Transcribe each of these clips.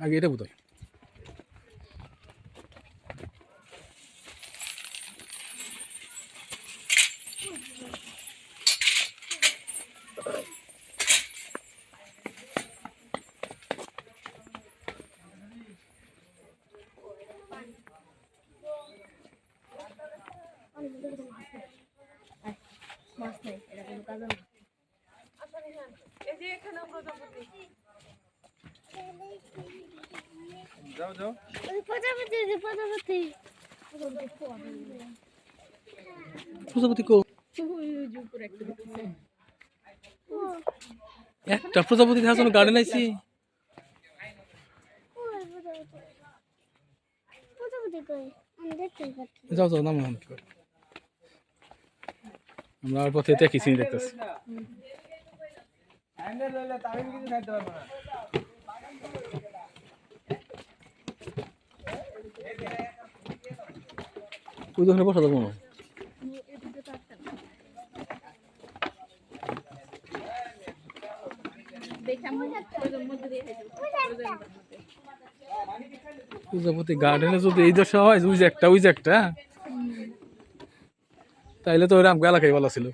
আগে এটা বোধ হয়। মাছ নাই, এটা কোনো কাজ না। এই যে এখানে প্রজাপতি। যাও যাও। প্রজাপতি প্রজাপতি কো একটা প্রজাপতি দেখার জন্য গার্ডেন আইছি। যাও যাও নাম নাম কি করে আমরা আর পথে এটা কিছুই দেখতেছি। হ্যান্ডেল লইলে তামিম কিছু খাইতে পারবে না। ওই দোকানে বসা যাবো না। প্রজাপতি গার্ডেনে যদি এই দশা হয় ওই যে একটা তাইলে তো ওরা আমাকে এলাকায় ভালো ছিল।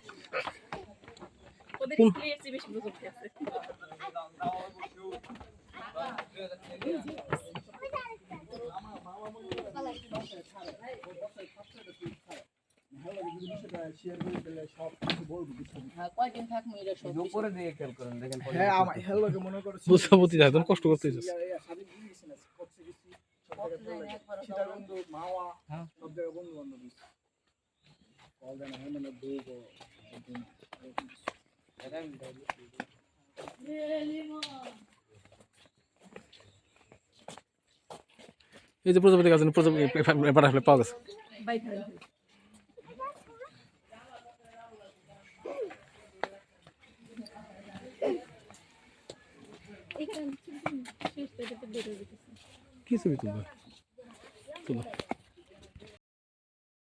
কয়দিন থাকবো এটা সব উপরে দিয়ে খেয়াল করেন দেখেন। হ্যাঁ আমার হেলকে মনে করো প্রজাপতি একদম কষ্ট করতে হইতেছে। সীতাকুণ্ড মাওয়া সব জায়গায় বন্ধু বান্ধব কল দেন হয় মানে দুই এই যে প্রজাপতি গাছ প্রজাপতি বাটারফ্লাই পাওয়া গেছে। কি ছবি তুলবে তুলো